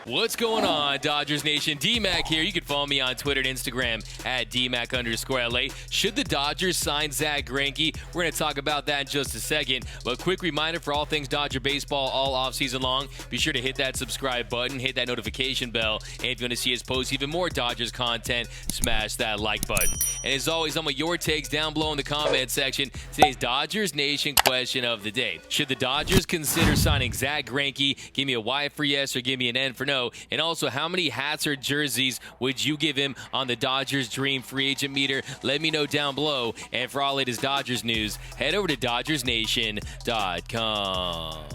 What's going on, Dodgers Nation? D-Mac here. You can follow me on Twitter and Instagram at DMac_LA. Should the Dodgers sign Zack Greinke? We're going to talk about that in just a second. But quick reminder for all things Dodger baseball all offseason long, be sure to hit that subscribe button, hit that notification bell, and if you want to see us post even more Dodgers content, smash that like button. And as always, I'm with your takes down below in the comment section. Today's Dodgers Nation question of the day. Should the Dodgers consider signing Zack Greinke? Give me a Y for yes or give me an N for no. And also, how many hats or jerseys would you give him on the Dodgers Dream Free Agent Meter? Let me know down below. And for all latest Dodgers news, head over to DodgersNation.com.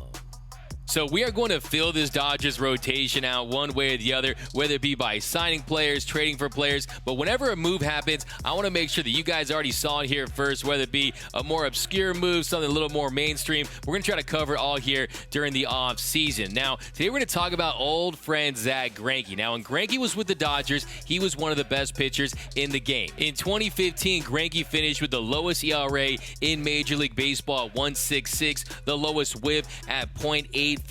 So we are going to fill this Dodgers rotation out one way or the other, whether it be by signing players, trading for players. But whenever a move happens, I want to make sure that you guys already saw it here first, whether it be a more obscure move, something a little more mainstream. We're going to try to cover it all here during the off season. Now, today we're going to talk about old friend Zack Greinke. Now, when Greinke was with the Dodgers, he was one of the best pitchers in the game. In 2015, Greinke finished with the lowest ERA in Major League Baseball at 1.66, the lowest WHIP at .844.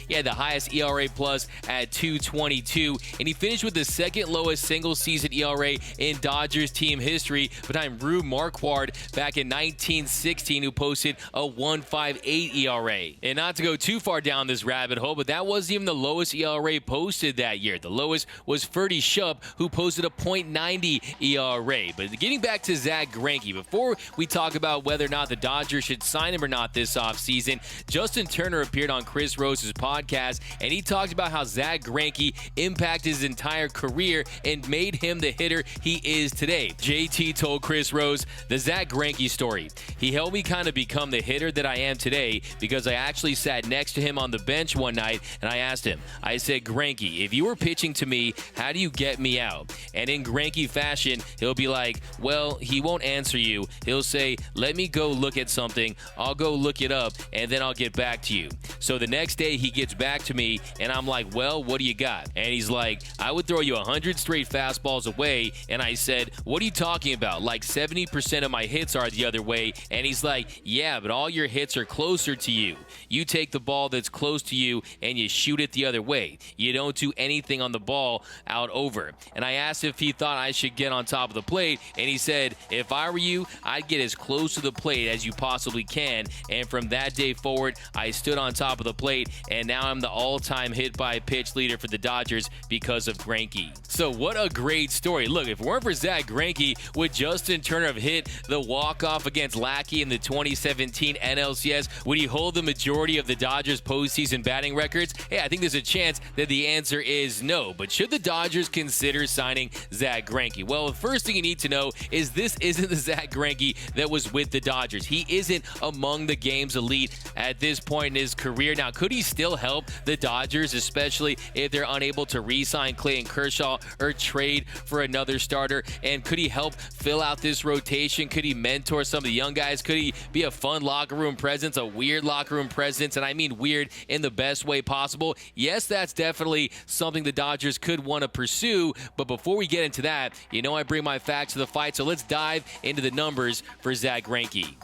He had the highest ERA plus at 2.22, and he finished with the second lowest single season ERA in Dodgers team history behind Rue Marquard back in 1916, who posted a 1.58 ERA. And not to go too far down this rabbit hole, but that wasn't even the lowest ERA posted that year. The lowest was Ferdy Shupp, who posted a .90 ERA. But getting back to Zack Greinke, before we talk about whether or not the Dodgers should sign him or not this offseason, Justin Turner appeared on Chris Rose's podcast, and he talked about how Zack Greinke impacted his entire career and made him the hitter he is today. JT told Chris Rose the Zack Greinke story. He helped me kind of become the hitter that I am today because I actually sat next to him on the bench one night, and I asked him, I said, Greinke, if you were pitching to me, how do you get me out? And in Greinke fashion, he'll be like, well, he won't answer you. He'll say, let me go look at something. I'll go look it up, and then I'll get back to you. So the next day he gets back to me and I'm like, well, what do you got? And he's like, I would throw you 100 straight fastballs away. And I said, what are you talking about? Like 70% of my hits are the other way. And he's like, yeah, but all your hits are closer to you. You take the ball that's close to you and you shoot it the other way. You don't do anything on the ball out over. And I asked if he thought I should get on top of the plate, and he said, if I were you, I'd get as close to the plate as you possibly can. And from that day forward, I stood on top of the plate, and now I'm the all-time hit by pitch leader for the Dodgers because of Greinke. So what a great story. Look, if it weren't for Zack Greinke, would Justin Turner have hit the walk-off against Lackey in the 2017 NLCS? Would he hold the majority of the Dodgers postseason batting records? Hey, I think there's a chance that the answer is no. But should the Dodgers consider signing Zack Greinke? Well, the first thing you need to know is this isn't the Zack Greinke that was with the Dodgers. He isn't among the game's elite at this point in his career. Now, could he still help the Dodgers, especially if they're unable to re-sign Clayton Kershaw or trade for another starter? And could he help fill out this rotation? Could he mentor some of the young guys? Could he be a fun locker room presence, a weird locker room presence? And I mean weird in the best way possible. Yes, that's definitely something the Dodgers could want to pursue. But before we get into that, you know I bring my facts to the fight. So let's dive into the numbers for Zack Greinke.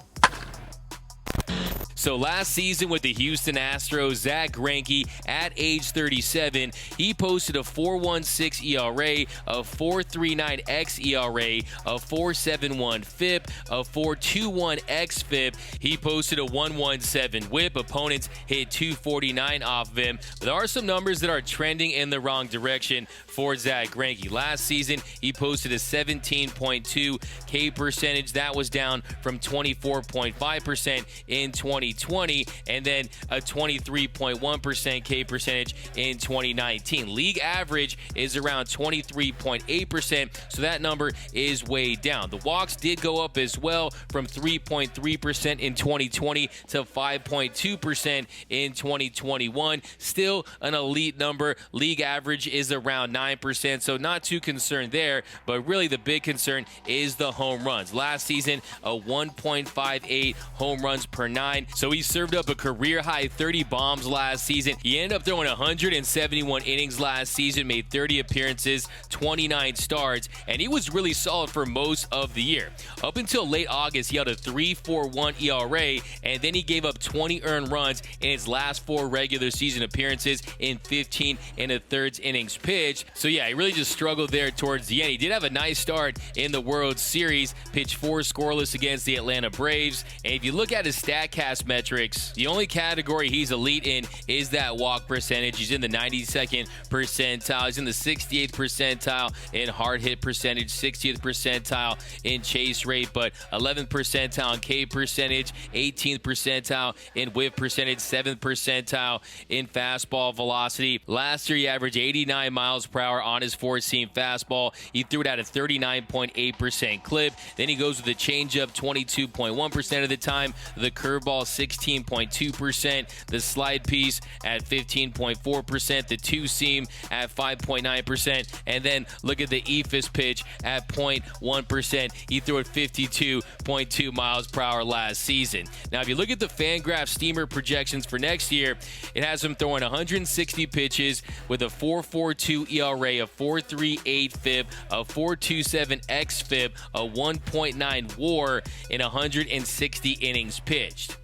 So last season with the Houston Astros, Zack Greinke, at age 37, he posted a 4.16 ERA, a 4.39 xERA, a 4.71 FIP, a 4.21 xFIP. He posted a 1.17 WHIP. Opponents hit 249 off of him. But there are some numbers that are trending in the wrong direction for Zack Greinke. Last season, he posted a 17.2 K percentage. That was down from 24.5% in 2020, and then a 23.1% K percentage in 2019. League average is around 23.8%, so that number is way down. The walks did go up as well from 3.3% in 2020 to 5.2% in 2021. Still an elite number. League average is around 9%, so not too concerned there, but really the big concern is the home runs. Last season, a 1.58 home runs per 9. So he served up a career-high 30 bombs last season. He ended up throwing 171 innings last season, made 30 appearances, 29 starts, and he was really solid for most of the year. Up until late August, he had a 3.41 ERA, and then he gave up 20 earned runs in his last 4 regular season appearances in 15 1/3 innings pitched. So yeah, he really just struggled there towards the end. He did have a nice start in the World Series, pitched 4 scoreless against the Atlanta Braves, and if you look at his StatCast metrics, the only category he's elite in is that walk percentage. He's in the 92nd percentile. He's in the 68th percentile in hard hit percentage, 60th percentile in chase rate, but 11th percentile in K percentage, 18th percentile in whip percentage, 7th percentile in fastball velocity. Last year, he averaged 89 miles per hour on his four-seam fastball. He threw it at a 39.8% clip. Then he goes with the changeup 22.1% of the time, the curveball 16.2%, the slide piece at 15.4%, the two-seam at 5.9%, and then look at the eephus pitch at 0.1%. He threw it 52.2 miles per hour last season. Now, if you look at the FanGraphs Steamer projections for next year, it has him throwing 160 pitches with a 4.42 ERA, a 4.38 FIP, a 4.27 xFIP, a 1.9 WAR in 160 innings pitched.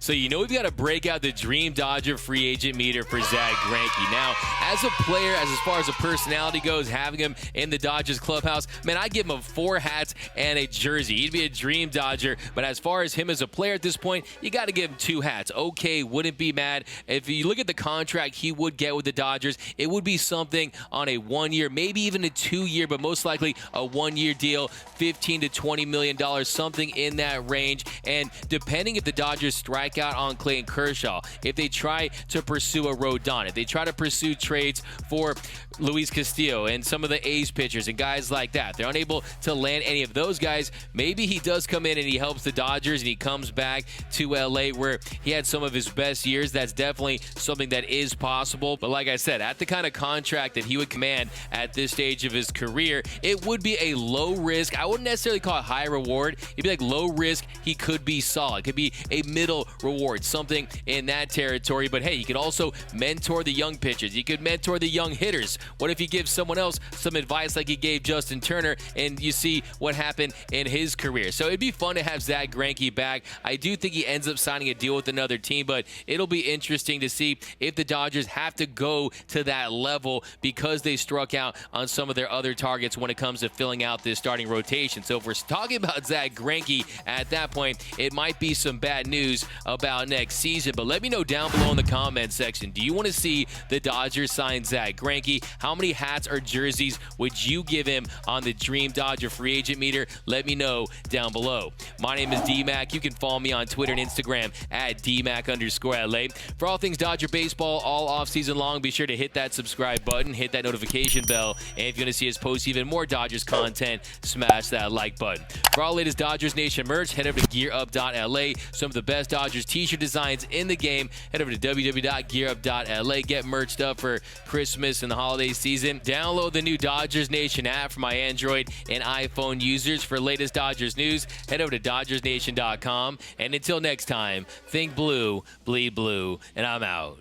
So you know we've got to break out the Dream Dodger free agent meter for Zack Greinke. Now, as a player, as far as a personality goes, having him in the Dodgers clubhouse, man, I'd give him 4 hats and a jersey. He'd be a Dream Dodger, but as far as him as a player at this point, you got to give him 2 hats. Okay, wouldn't be mad. If you look at the contract he would get with the Dodgers, it would be something on a 1-year, maybe even a 2-year, but most likely a 1-year deal, $15 to $20 million, something in that range. And depending if the Dodgers strike out on Clayton Kershaw, if they try to pursue a Rodon, if they try to pursue trades for Luis Castillo and some of the A's pitchers and guys like that, they're unable to land any of those guys. Maybe he does come in and he helps the Dodgers and he comes back to LA where he had some of his best years. That's definitely something that is possible. But like I said, at the kind of contract that he would command at this stage of his career, it would be a low risk. I wouldn't necessarily call it high reward. It'd be like low risk. He could be solid. It could be a middle reward, something in that territory. But hey, you could also mentor the young pitchers. You could mentor the young hitters. What if you give someone else some advice like he gave Justin Turner and you see what happened in his career? So it'd be fun to have Zack Greinke back. I do think he ends up signing a deal with another team, but it'll be interesting to see if the Dodgers have to go to that level because they struck out on some of their other targets when it comes to filling out this starting rotation. So if we're talking about Zack Greinke at that point, it might be some bad news about next season. But let me know down below in the comment section, do you want to see the Dodgers sign Zack Greinke? How many hats or jerseys would you give him on the Dream Dodger free agent meter? Let me know down below. My name is D-Mac. You can follow me on Twitter and Instagram at DMac_LA. For all things Dodger baseball all off-season long, be sure to hit that subscribe button, hit that notification bell, and if you want to see us post even more Dodgers content, smash that like button. For all latest Dodgers Nation merch, head over to GearUp.LA. Some of the best Dodgers t-shirt designs in the game. Head over to www.gearup.la. Get merched up for Christmas and the holiday season. Download the new Dodgers Nation app for my Android and iPhone users. For latest Dodgers news, head over to DodgersNation.com. And until next time, think blue, bleed blue, and I'm out.